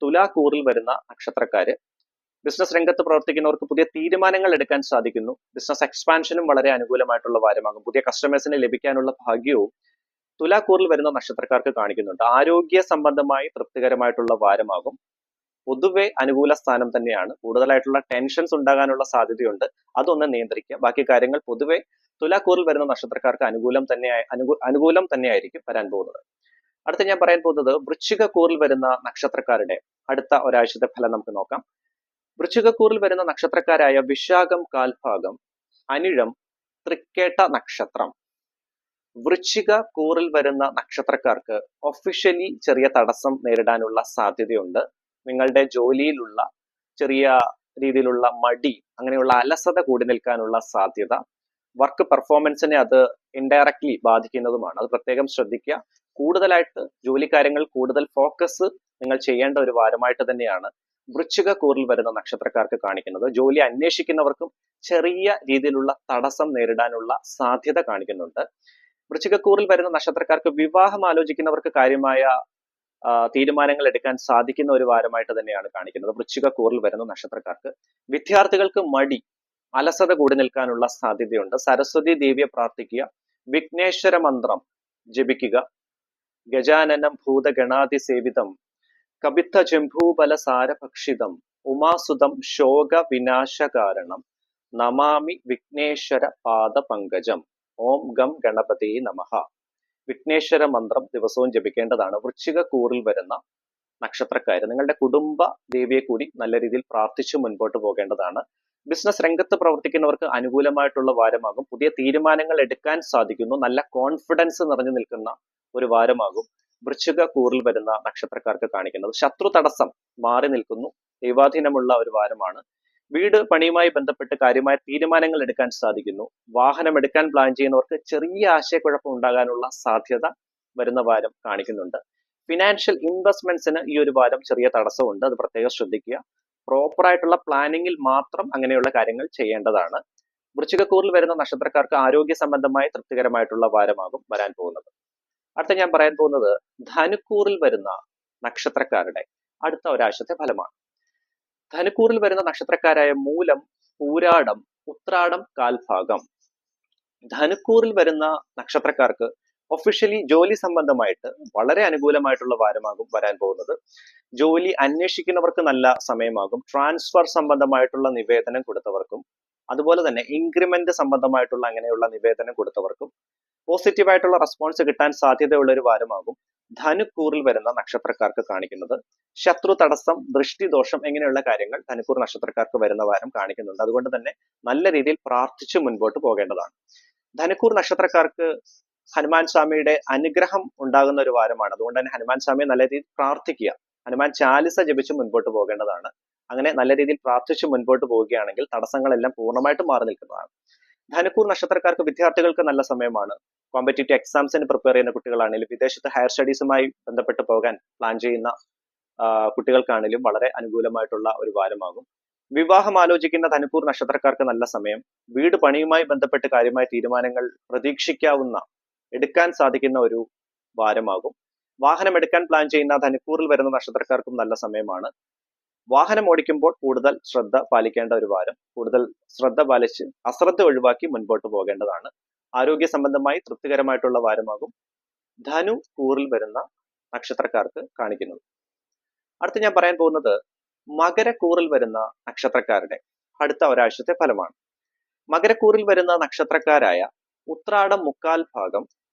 Speaker 1: തുലാക്കൂറിൽ വരുന്ന നക്ഷത്രക്കാര് ബിസിനസ് രംഗത്ത് പ്രവർത്തിക്കുന്നവർക്ക് പുതിയ തീരുമാനങ്ങൾ എടുക്കാൻ സാധിക്കുന്നു. ബിസിനസ് എക്സ്പാൻഷനും വളരെ അനുകൂലമായിട്ടുള്ള വാരമാകും. പുതിയ കസ്റ്റമേഴ്സിനെ ലഭിക്കാനുള്ള ഭാഗ്യവും തുലാക്കൂറിൽ വരുന്ന നക്ഷത്രക്കാർക്ക് കാണിക്കുന്നുണ്ട്. ആരോഗ്യ സംബന്ധമായി തൃപ്തികരമായിട്ടുള്ള വാരമാകും. പൊതുവെ അനുകൂല സ്ഥാനം തന്നെയാണ്. കൂടുതലായിട്ടുള്ള ടെൻഷൻസ് ഉണ്ടാകാനുള്ള സാധ്യതയുണ്ട്, അതൊന്ന് നിയന്ത്രിക്കുക. ബാക്കി കാര്യങ്ങൾ പൊതുവെ തുലാക്കൂറിൽ വരുന്ന നക്ഷത്രക്കാർക്ക് അനുകൂലം തന്നെയായിരിക്കും വരാൻ പോകുന്നത്. അടുത്ത ഞാൻ പറയാൻ പോകുന്നത് വൃശ്ചികക്കൂറിൽ വരുന്ന നക്ഷത്രക്കാരുടെ അടുത്ത ഒരാഴ്ചത്തെ ഫലം നമുക്ക് നോക്കാം. വൃശ്ചികക്കൂറിൽ വരുന്ന നക്ഷത്രക്കാരായ വിശാഖം കാൽഭാഗം, അനിഴം, തൃക്കേട്ട നക്ഷത്രം. വൃശ്ചിക കൂറിൽ വരുന്ന നക്ഷത്രക്കാർക്ക് ഒഫീഷ്യലി ചെറിയ തടസ്സം നേരിടാനുള്ള സാധ്യതയുണ്ട്. നിങ്ങളുടെ ജോലിയിലുള്ള ചെറിയ രീതിയിലുള്ള മടി, അങ്ങനെയുള്ള അലസത കൂടി നിൽക്കാനുള്ള സാധ്യത, വർക്ക് പെർഫോമൻസിനെ അത് ഇൻഡയറക്ട്ലി ബാധിക്കുന്നതുമാണ്. അത് പ്രത്യേകം ശ്രദ്ധിക്കുക. കൂടുതലായിട്ട് ജോലി കാര്യങ്ങൾ കൂടുതൽ ഫോക്കസ് നിങ്ങൾ ചെയ്യേണ്ട ഒരു വാരമായിട്ട് തന്നെയാണ് വൃശ്ചിക കൂറിൽ വരുന്ന നക്ഷത്രക്കാർക്ക് കാണിക്കുന്നത്. ജോലി അന്വേഷിക്കുന്നവർക്കും ചെറിയ രീതിയിലുള്ള തടസ്സം നേരിടാനുള്ള സാധ്യത കാണിക്കുന്നുണ്ട്. വൃശ്ചികക്കൂറിൽ വരുന്ന നക്ഷത്രക്കാർക്ക് വിവാഹം ആലോചിക്കുന്നവർക്ക് കാര്യമായ തീരുമാനങ്ങൾ എടുക്കാൻ സാധിക്കുന്ന ഒരു വാരമായിട്ട് തന്നെയാണ് കാണിക്കുന്നത്. വൃശ്ചികക്കൂറിൽ വരുന്ന നക്ഷത്രക്കാർക്ക് വിദ്യാർത്ഥികൾക്ക് മടി, അലസത കൂടി നിൽക്കാനുള്ള സാധ്യതയുണ്ട്. സരസ്വതി ദേവിയെ പ്രാർത്ഥിക്കുക, വിഘ്നേശ്വര മന്ത്രം ജപിക്കുക, ഗജാനനം ഭൂതഗണാതിസേവിതം കപിത്ത ജംഭൂബല സാരഭക്ഷിതം ഉമാസുതം ശോക വിനാശകാരണം നമാമി വിഘ്നേശ്വര പാദ പങ്കജം ഓം ഗം ഗണപതി നമഃ. വിഘ്നേശ്വര മന്ത്രം ദിവസവും ജപിക്കേണ്ടതാണ്. വൃശ്ചിക കൂറിൽ വരുന്ന നക്ഷത്രക്കാര് നിങ്ങളുടെ കുടുംബ ദേവിയെ കൂടി നല്ല രീതിയിൽ പ്രാർത്ഥിച്ചു മുൻപോട്ട് പോകേണ്ടതാണ്. ബിസിനസ് രംഗത്ത് പ്രവർത്തിക്കുന്നവർക്ക് അനുകൂലമായിട്ടുള്ള വാരമാകും. പുതിയ തീരുമാനങ്ങൾ എടുക്കാൻ സാധിക്കുന്നു. നല്ല കോൺഫിഡൻസ് നിറഞ്ഞു നിൽക്കുന്ന ഒരു വാരമാകും വൃശ്ചിക കൂറിൽ വരുന്ന നക്ഷത്രക്കാർക്ക് കാണിക്കുന്നത്. ശത്രു തടസ്സം മാറി നിൽക്കുന്നു. ദൈവാധീനമുള്ള ഒരു വാരമാണ്. വീട് പണിയുമായി ബന്ധപ്പെട്ട് കാര്യമായ തീരുമാനങ്ങൾ എടുക്കാൻ സാധിക്കുന്നു. വാഹനം എടുക്കാൻ പ്ലാൻ ചെയ്യുന്നവർക്ക് ചെറിയ ആശയക്കുഴപ്പം ഉണ്ടാകാനുള്ള സാധ്യത വരുന്ന വാരം കാണിക്കുന്നുണ്ട്. ഫിനാൻഷ്യൽ ഇൻവെസ്റ്റ്മെന്റ്സിന് ഈ ഒരു വാരം ചെറിയ തടസ്സമുണ്ട്. അത് പ്രത്യേകം ശ്രദ്ധിക്കുക. പ്രോപ്പർ ആയിട്ടുള്ള പ്ലാനിങ്ങിൽ മാത്രം അങ്ങനെയുള്ള കാര്യങ്ങൾ ചെയ്യേണ്ടതാണ്. വൃശ്ചികക്കൂറിൽ വരുന്ന നക്ഷത്രക്കാർക്ക് ആരോഗ്യ സംബന്ധമായി തൃപ്തികരമായിട്ടുള്ള വാരമാകും വരാൻ പോകുന്നത്. അടുത്ത ഞാൻ പറയാൻ പോകുന്നത് ധനുക്കൂറിൽ വരുന്ന നക്ഷത്രക്കാരുടെ അടുത്ത ഒരാഴ്ചത്തെ ഫലമാണ്. ധനുക്കൂറിൽ വരുന്ന നക്ഷത്രക്കാരായ മൂലം, പൂരാടം, ഉത്രാടം, കാൽഭാഗം. ധനുക്കൂറിൽ വരുന്ന നക്ഷത്രക്കാർക്ക് ഒഫീഷ്യലി ജോലി സംബന്ധമായിട്ട് വളരെ അനുകൂലമായിട്ടുള്ള വാരമാകും വരാൻ പോകുന്നത്. ജോലി അന്വേഷിക്കുന്നവർക്ക് നല്ല സമയമാകും. ട്രാൻസ്ഫർ സംബന്ധമായിട്ടുള്ള നിവേദനം കൊടുത്തവർക്കും അതുപോലെ തന്നെ ഇൻക്രിമെന്റ് സംബന്ധമായിട്ടുള്ള അങ്ങനെയുള്ള നിവേദനം കൊടുത്തവർക്കും പോസിറ്റീവായിട്ടുള്ള റെസ്പോൺസ് കിട്ടാൻ സാധ്യതയുള്ള ഒരു വാരമാകും ധനുക്കൂറിൽ വരുന്ന നക്ഷത്രക്കാർക്ക് കാണിക്കുന്നത്. ശത്രു തടസ്സം, ദൃഷ്ടിദോഷം ഇങ്ങനെയുള്ള കാര്യങ്ങൾ ധനുക്കൂർ നക്ഷത്രക്കാർക്ക് വരുന്ന വാരം കാണിക്കുന്നുണ്ട്. അതുകൊണ്ട് തന്നെ നല്ല രീതിയിൽ പ്രാർത്ഥിച്ചു മുൻപോട്ട് പോകേണ്ടതാണ്. ധനുക്കൂർ നക്ഷത്രക്കാർക്ക് ഹനുമാൻ സ്വാമിയുടെ അനുഗ്രഹം ഉണ്ടാകുന്ന ഒരു വാരമാണ്. അതുകൊണ്ട് തന്നെ ഹനുമാൻ സ്വാമിയെ നല്ല രീതിയിൽ പ്രാർത്ഥിക്കുക. ഹനുമാൻ ചാലിസ ജപിച്ച് മുൻപോട്ട് പോകേണ്ടതാണ്. അങ്ങനെ നല്ല രീതിയിൽ പ്രാർത്ഥിച്ചു മുൻപോട്ട് പോവുകയാണെങ്കിൽ തടസ്സങ്ങളെല്ലാം പൂർണ്ണമായിട്ടും മാറി നിൽക്കുന്നതാണ്. ധനുക്കൂർ നക്ഷത്രക്കാർക്ക് വിദ്യാർത്ഥികൾക്ക് നല്ല സമയമാണ്. കോമ്പറ്റേറ്റീവ് എക്സാംസിന് പ്രിപ്പയർ ചെയ്യുന്ന കുട്ടികളാണെങ്കിലും വിദേശത്ത് ഹയർ സ്റ്റഡീസുമായി ബന്ധപ്പെട്ട് പോകാൻ പ്ലാൻ ചെയ്യുന്ന കുട്ടികൾക്കാണെങ്കിലും വളരെ അനുകൂലമായിട്ടുള്ള ഒരു വാരമാകും. വിവാഹം ആലോചിക്കുന്ന ധനുക്കൂർ നക്ഷത്രക്കാർക്ക് നല്ല സമയം. വീട് പണിയുമായി ബന്ധപ്പെട്ട് കാര്യമായ തീരുമാനങ്ങൾ പ്രതീക്ഷിക്കാവുന്ന, എടുക്കാൻ സാധിക്കുന്ന ഒരു വാരമാകും. വാഹനം എടുക്കാൻ പ്ലാൻ ചെയ്യുന്ന ധനുക്കൂറിൽ വരുന്ന നക്ഷത്രക്കാർക്കും നല്ല സമയമാണ്. വാഹനം ഓടിക്കുമ്പോൾ കൂടുതൽ ശ്രദ്ധ പാലിക്കേണ്ട ഒരു വാരം. കൂടുതൽ ശ്രദ്ധ പാലിച്ച് അശ്രദ്ധ ഒഴിവാക്കി മുൻപോട്ട് പോകേണ്ടതാണ്. ആരോഗ്യ സംബന്ധമായി തൃപ്തികരമായിട്ടുള്ള വാരമാകും ധനു കൂറിൽ വരുന്ന നക്ഷത്രക്കാർക്ക് കാണിക്കുന്നത്. അടുത്ത് ഞാൻ പറയാൻ പോകുന്നത് മകരക്കൂറിൽ വരുന്ന നക്ഷത്രക്കാരുടെ അടുത്ത ഒരാഴ്ചത്തെ ഫലമാണ്. മകരക്കൂറിൽ വരുന്ന നക്ഷത്രക്കാരായ ഉത്രാടം മുക്കാൽ ഭാഗം,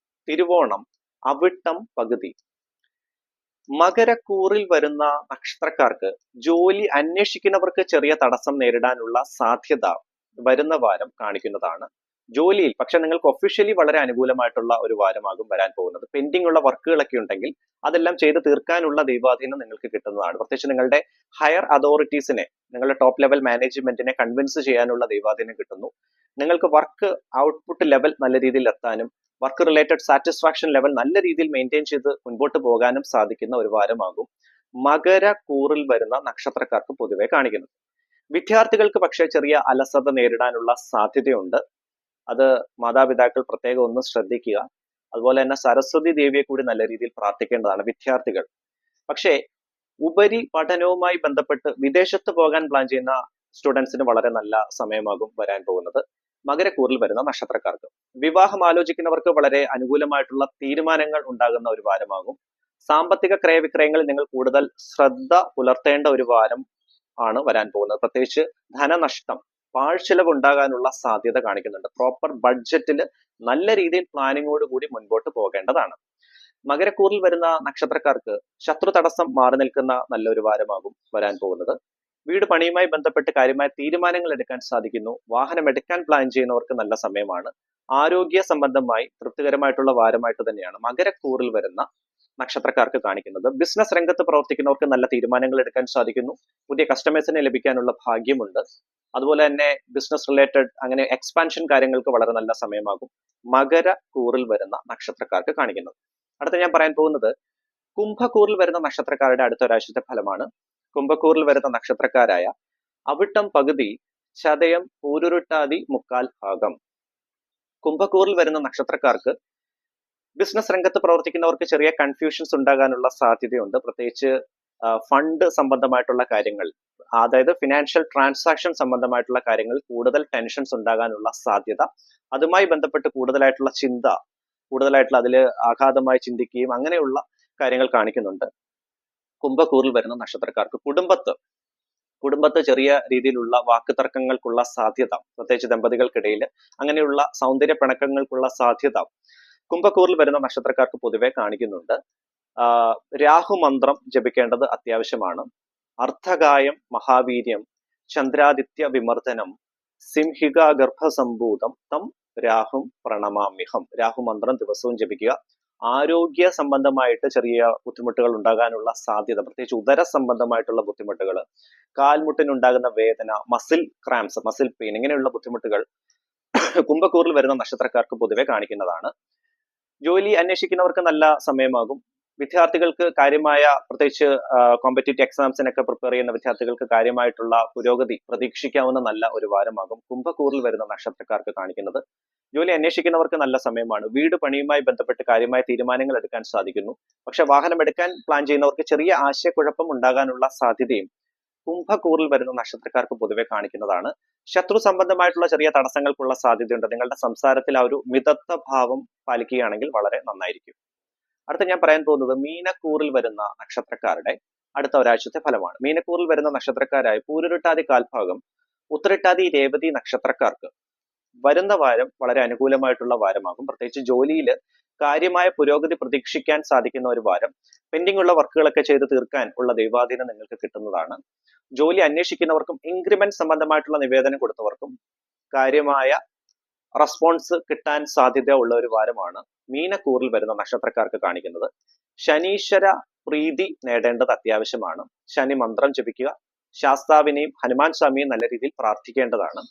Speaker 1: തിരുവോണം, അവിട്ടം പകുതി. മകരക്കൂറിൽ വരുന്ന നക്ഷത്രക്കാർക്ക് ജോലി അന്വേഷിക്കുന്നവർക്ക് ചെറിയ തടസ്സം നേരിടാനുള്ള സാധ്യത വരുന്ന വാരം കാണിക്കുന്നതാണ്. ജോലിയിൽ പക്ഷെ നിങ്ങൾക്ക് ഒഫീഷ്യലി വളരെ അനുകൂലമായിട്ടുള്ള ഒരു വാരമാകും വരാൻ പോകുന്നത്. പെൻഡിങ് ഉള്ള വർക്കുകളൊക്കെ ഉണ്ടെങ്കിൽ അതെല്ലാം ചെയ്ത് തീർക്കാനുള്ള ദൈവാധീനം നിങ്ങൾക്ക് കിട്ടുന്നതാണ്. പ്രത്യേകിച്ച് നിങ്ങളുടെ ഹയർ അതോറിറ്റീസിനെ, നിങ്ങളുടെ ടോപ്പ് ലെവൽ മാനേജ്മെന്റിനെ കൺവിൻസ് ചെയ്യാനുള്ള ദൈവാധീനം കിട്ടുന്നു. നിങ്ങൾക്ക് വർക്ക് ഔട്ട്പുട്ട് ലെവൽ നല്ല രീതിയിൽ എത്താനും വർക്ക് റിലേറ്റഡ് സാറ്റിസ്ഫാക്ഷൻ ലെവൽ നല്ല രീതിയിൽ മെയിൻറ്റെയിൻ ചെയ്ത് മുൻപോട്ട് പോകാനും സാധിക്കുന്ന ഒരു വാരമാകും മകരക്കൂറിൽ വരുന്ന നക്ഷത്രക്കാർക്ക് പൊതുവെ കാണിക്കുന്നത്. വിദ്യാർത്ഥികൾക്ക് പക്ഷേ ചെറിയ അലസത നേരിടാനുള്ള സാധ്യതയുണ്ട്. അത് മാതാപിതാക്കൾ പ്രത്യേകം ഒന്ന് ശ്രദ്ധിക്കുക. അതുപോലെ തന്നെ സരസ്വതി ദേവിയെ കൂടി നല്ല രീതിയിൽ പ്രാർത്ഥിക്കേണ്ടതാണ് വിദ്യാർത്ഥികൾ. പക്ഷേ ഉപരി പഠനവുമായി ബന്ധപ്പെട്ട് വിദേശത്ത് പോകാൻ പ്ലാൻ ചെയ്യുന്ന സ്റ്റുഡൻസിന് വളരെ നല്ല സമയമാകും വരാൻ പോകുന്നത് മകരക്കൂറിൽ വരുന്ന നക്ഷത്രക്കാർക്ക്. വിവാഹം ആലോചിക്കുന്നവർക്ക് വളരെ അനുകൂലമായിട്ടുള്ള തീരുമാനങ്ങൾ ഉണ്ടാകുന്ന ഒരു വാരമാകും. സാമ്പത്തിക ക്രയവിക്രയങ്ങളിൽ നിങ്ങൾ കൂടുതൽ ശ്രദ്ധ പുലർത്തേണ്ട ഒരു വാരം ആണ് വരാൻ പോകുന്നത്. പ്രത്യേകിച്ച് ധനനഷ്ടം, പാഴ്ചെലവ് ഉണ്ടാകാനുള്ള സാധ്യത കാണിക്കുന്നുണ്ട്. പ്രോപ്പർ ബഡ്ജറ്റിൽ നല്ല രീതിയിൽ പ്ലാനിങ്ങോട് കൂടി മുൻപോട്ട് പോകേണ്ടതാണ്. മകരക്കൂറിൽ വരുന്ന നക്ഷത്രക്കാർക്ക് ശത്രു തടസ്സം മാറി നിൽക്കുന്ന നല്ലൊരു വാരമാകും വരാൻ പോകുന്നത്. വീട് പണിയുമായി ബന്ധപ്പെട്ട് കാര്യമായ തീരുമാനങ്ങൾ എടുക്കാൻ സാധിക്കുന്നു. വാഹനം എടുക്കാൻ പ്ലാൻ ചെയ്യുന്നവർക്ക് നല്ല സമയമാണ്. ആരോഗ്യ സംബന്ധമായി തൃപ്തികരമായിട്ടുള്ള വാരമായിട്ട് തന്നെയാണ് മകരക്കൂറിൽ വരുന്ന നക്ഷത്രക്കാർക്ക് കാണിക്കുന്നത്. ബിസിനസ് രംഗത്ത് പ്രവർത്തിക്കുന്നവർക്ക് നല്ല തീരുമാനങ്ങൾ എടുക്കാൻ സാധിക്കുന്നു. പുതിയ കസ്റ്റമേഴ്സിനെ ലഭിക്കാനുള്ള ഭാഗ്യമുണ്ട്. അതുപോലെ തന്നെ ബിസിനസ് റിലേറ്റഡ് അങ്ങനെ എക്സ്പാൻഷൻ കാര്യങ്ങൾക്ക് വളരെ നല്ല സമയമാകും. മകര കൂറിൽ വരുന്ന നക്ഷത്രക്കാർക്ക് കാണിക്കുന്നത്. അടുത്ത ഞാൻ പറയാൻ പോകുന്നത് കുംഭക്കൂറിൽ വരുന്ന നക്ഷത്രക്കാരുടെ അടുത്ത ഒരാഴ്ചത്തെ ഫലമാണ്. കുംഭക്കൂറിൽ വരുന്ന നക്ഷത്രക്കാരായ അവിട്ടം പകുതി, ചതയം, പൂരുരുട്ടാതി മുക്കാൽ ഭാഗം. കുംഭക്കൂറിൽ വരുന്ന നക്ഷത്രക്കാർക്ക് ബിസിനസ് രംഗത്ത് പ്രവർത്തിക്കുന്നവർക്ക് ചെറിയ കൺഫ്യൂഷൻസ് ഉണ്ടാകാനുള്ള സാധ്യതയുണ്ട്. പ്രത്യേകിച്ച് ഫണ്ട് സംബന്ധമായിട്ടുള്ള കാര്യങ്ങൾ, അതായത് ഫിനാൻഷ്യൽ ട്രാൻസാക്ഷൻ സംബന്ധമായിട്ടുള്ള കാര്യങ്ങൾ കൂടുതൽ ടെൻഷൻസ് ഉണ്ടാകാനുള്ള സാധ്യത, അതുമായി ബന്ധപ്പെട്ട് കൂടുതലായിട്ടുള്ള ചിന്ത, കൂടുതലായിട്ടുള്ള അതിൽ ആഘാതമായി ചിന്തിക്കുകയും അങ്ങനെയുള്ള കാര്യങ്ങൾ കാണിക്കുന്നുണ്ട്. കുംഭക്കൂറിൽ വരുന്ന നക്ഷത്രക്കാർക്ക് കുടുംബത്ത് ചെറിയ രീതിയിലുള്ള വാക്ക് തർക്കങ്ങൾക്കുള്ള സാധ്യത, പ്രത്യേകിച്ച് ദമ്പതികൾക്കിടയിൽ അങ്ങനെയുള്ള സൗന്ദര്യ പിണക്കങ്ങൾക്കുള്ള സാധ്യത കുംഭക്കൂറിൽ വരുന്ന നക്ഷത്രക്കാർക്ക് പൊതുവെ കാണിക്കുന്നുണ്ട്. രാഹുമന്ത്രം ജപിക്കേണ്ടത് അത്യാവശ്യമാണ്. അർത്ഥകായം, മഹാവീര്യം, ചന്ദ്രാദിത്യ വിമർദ്ദനം, സിംഹിക ഗർഭസംഭൂതം തം രാഹും പ്രണമാമ്യഹം. രാഹുമന്ത്രം ദിവസവും ജപിക്കുക. ആരോഗ്യ സംബന്ധമായിട്ട് ചെറിയ ബുദ്ധിമുട്ടുകൾ ഉണ്ടാകാനുള്ള സാധ്യത, പ്രത്യേകിച്ച് ഉദര സംബന്ധമായിട്ടുള്ള ബുദ്ധിമുട്ടുകൾ, കാൽമുട്ടിനുണ്ടാകുന്ന വേദന, മസിൽ ക്രാംസ്, മസിൽ പെയിൻ, ഇങ്ങനെയുള്ള ബുദ്ധിമുട്ടുകൾ കുംഭക്കൂറിൽ വരുന്ന നക്ഷത്രക്കാർക്ക് പൊതുവെ കാണിക്കുന്നതാണ്. ജോലി അന്വേഷിക്കുന്നവർക്ക് നല്ല സമയമാകും. വിദ്യാർത്ഥികൾക്ക് കാര്യമായ, പ്രത്യേകിച്ച് കോമ്പറ്റേറ്റീവ് എക്സാംസിനൊക്കെ പ്രിപ്പയർ ചെയ്യുന്ന വിദ്യാർത്ഥികൾക്ക് കാര്യമായിട്ടുള്ള പുരോഗതി പ്രതീക്ഷിക്കാവുന്ന നല്ല ഒരു വാരമാകും കുംഭക്കൂറിൽ വരുന്ന നക്ഷത്രക്കാർക്ക് കാണിക്കുന്നത്. ജോലി അന്വേഷിക്കുന്നവർക്ക് നല്ല സമയമാണ്. വീട് പണിയുമായി ബന്ധപ്പെട്ട് കാര്യമായ തീരുമാനങ്ങൾ എടുക്കാൻ സാധിക്കുന്നു. പക്ഷെ വാഹനം എടുക്കാൻ പ്ലാൻ ചെയ്യുന്നവർക്ക് ചെറിയ ആശയക്കുഴപ്പം ഉണ്ടാകാനുള്ള സാധ്യതയും കുംഭക്കൂറിൽ വരുന്ന നക്ഷത്രക്കാർക്ക് പൊതുവെ കാണിക്കുന്നതാണ്. ശത്രു സംബന്ധമായിട്ടുള്ള ചെറിയ തടസ്സങ്ങൾക്കുള്ള സാധ്യതയുണ്ട്. നിങ്ങളുടെ സംസാരത്തിൽ ആ ഒരു മിതത്വ ഭാവം പാലിക്കുകയാണെങ്കിൽ വളരെ നന്നായിരിക്കും. അടുത്ത ഞാൻ പറയാൻ പോകുന്നത് മീനക്കൂറിൽ വരുന്ന നക്ഷത്രക്കാരുടെ അടുത്ത ഒരാഴ്ചത്തെ ഫലമാണ്. മീനക്കൂറിൽ വരുന്ന നക്ഷത്രക്കാരായ പൂരുരുട്ടാതി കാൽഭാഗം, ഉത്തരട്ടാതി, രേവതി നക്ഷത്രക്കാർക്ക് വരുന്ന വാരം വളരെ അനുകൂലമായിട്ടുള്ള വാരമാകും. പ്രത്യേകിച്ച് ജോലിയിൽ കാര്യമായ പുരോഗതി പ്രതീക്ഷിക്കാൻ സാധിക്കുന്ന ഒരു വാരം. പെൻഡിംഗ് ഉള്ള വർക്കുകളൊക്കെ ചെയ്ത് തീർക്കാൻ ഉള്ള ദൈവാധീനം നിങ്ങൾക്ക് കിട്ടുന്നതാണ്. ജോലി അന്വേഷിക്കുന്നവർക്കും ഇൻക്രിമെന്റ് സംബന്ധമായിട്ടുള്ള നിവേദനം കൊടുത്തവർക്കും കാര്യമായ റെസ്പോൺസ് കിട്ടാൻ സാധ്യത ഉള്ള ഒരു വാരമാണ് മീനക്കൂറിൽ വരുന്ന നക്ഷത്രക്കാർക്ക് കാണിക്കുന്നത്. ശനീശ്വര പ്രീതി നേടേണ്ടത് അത്യാവശ്യമാണ്. ശനി മന്ത്രം ജപിക്കുക. ശാസ്താവിനെയും ഹനുമാൻ സ്വാമിയെയും നല്ല രീതിയിൽ പ്രാർത്ഥിക്കേണ്ടതാണ്.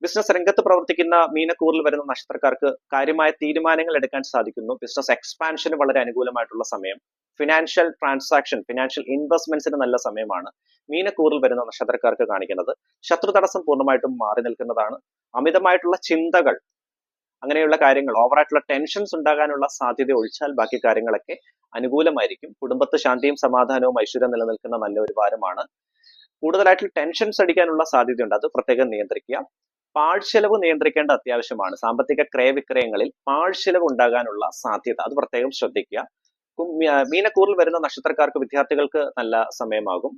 Speaker 1: ബിസിനസ് രംഗത്ത് പ്രവർത്തിക്കുന്ന മീനക്കൂറിൽ വരുന്ന നക്ഷത്രക്കാർക്ക് കാര്യമായ തീരുമാനങ്ങൾ എടുക്കാൻ സാധിക്കുന്നു. ബിസിനസ് എക്സ്പാൻഷന് വളരെ അനുകൂലമായിട്ടുള്ള സമയം. ഫിനാൻഷ്യൽ ട്രാൻസാക്ഷൻ, ഫിനാൻഷ്യൽ ഇൻവെസ്റ്റ്മെന്റ്സിന് നല്ല സമയമാണ് മീനക്കൂറിൽ വരുന്ന നക്ഷത്രക്കാർക്ക് കാണിക്കുന്നത്. ശത്രു തടസ്സം പൂർണ്ണമായിട്ടും മാറി നിൽക്കുന്നതാണ്. അമിതമായിട്ടുള്ള ചിന്തകൾ, അങ്ങനെയുള്ള കാര്യങ്ങൾ, ഓവറായിട്ടുള്ള ടെൻഷൻസ് ഉണ്ടാകാനുള്ള സാധ്യത ഒഴിച്ചാൽ ബാക്കി കാര്യങ്ങളൊക്കെ അനുകൂലമായിരിക്കും. കുടുംബത്ത് ശാന്തിയും സമാധാനവും ഐശ്വര്യം നിലനിൽക്കുന്ന നല്ല ഒരു വാരമാണ്. കൂടുതലായിട്ട് ടെൻഷൻസ് അടിക്കാനുള്ള സാധ്യതയുണ്ട്, അത് പ്രത്യേകം നിയന്ത്രിക്കുക. പാഴ്ചെലവ് നിയന്ത്രിക്കേണ്ട അത്യാവശ്യമാണ്. സാമ്പത്തിക ക്രയവിക്രയങ്ങളിൽ പാഴ്ചെലവ് ഉണ്ടാകാനുള്ള സാധ്യത, അത് പ്രത്യേകം ശ്രദ്ധിക്കുക. മീനക്കൂറിൽ വരുന്ന നക്ഷത്രക്കാർക്ക്, വിദ്യാർത്ഥികൾക്ക് നല്ല സമയമാകും.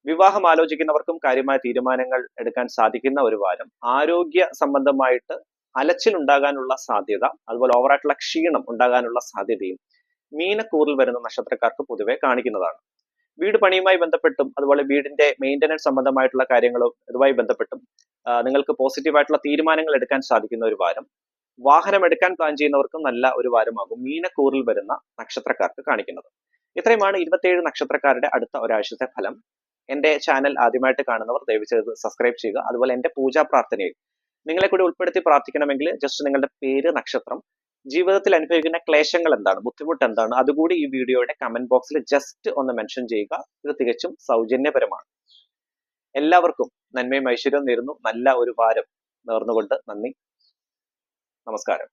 Speaker 1: വിവാഹം ആലോചിക്കുന്നവർക്കും കാര്യമായ തീരുമാനങ്ങൾ എടുക്കാൻ സാധിക്കുന്ന ഒരു വാരം. ആരോഗ്യ സംബന്ധമായിട്ട് അലച്ചിൽ ഉണ്ടാകാനുള്ള സാധ്യത, അതുപോലെ ഓവറായിട്ടുള്ള ക്ഷീണം ഉണ്ടാകാനുള്ള സാധ്യതയും മീനക്കൂറിൽ വരുന്ന നക്ഷത്രക്കാർക്ക് പൊതുവെ കാണിക്കുന്നതാണ്. വീട് പണിയുമായി ബന്ധപ്പെട്ടും അതുപോലെ വീടിന്റെ മെയിൻ്റനൻസ് സംബന്ധമായിട്ടുള്ള കാര്യങ്ങളും ഇതുമായി ബന്ധപ്പെട്ടും നിങ്ങൾക്ക് പോസിറ്റീവായിട്ടുള്ള തീരുമാനങ്ങൾ എടുക്കാൻ സാധിക്കുന്ന ഒരു വാരം. വാഹനം എടുക്കാൻ പ്ലാൻ ചെയ്യുന്നവർക്കും നല്ല ഒരു വാരമാകും മീനക്കൂറിൽ വരുന്ന നക്ഷത്രക്കാർക്ക് കാണിക്കുന്നത്. ഇത്രയുമാണ് 27 നക്ഷത്രക്കാരുടെ അടുത്ത ഒരാഴ്ചത്തെ ഫലം. എന്റെ ചാനൽ ആദ്യമായിട്ട് കാണുന്നവർ ദയവ് ചെയ്ത് സബ്സ്ക്രൈബ് ചെയ്യുക. അതുപോലെ എന്റെ പൂജാ പ്രാർത്ഥനയിൽ നിങ്ങളെ കൂടി ഉൾപ്പെടുത്തി പ്രാർത്ഥിക്കണമെങ്കിൽ ജസ്റ്റ് നിങ്ങളുടെ പേര്, നക്ഷത്രം, ജീവിതത്തിൽ അനുഭവിക്കുന്ന ക്ലേശങ്ങൾ എന്താണ്, ബുദ്ധിമുട്ട് എന്താണ്, അതുകൂടി ഈ വീഡിയോയുടെ കമന്റ് ബോക്സിൽ ജസ്റ്റ് ഒന്ന് മെൻഷൻ ചെയ്യുക. ഇത് തികച്ചും സൗജന്യപരമാണ്. എല്ലാവർക്കും നന്മയും ഐശ്വര്യവും നേരുന്നു. നല്ല ഒരു വാരം നേർന്നുകൊണ്ട് നന്ദി, നമസ്കാരം.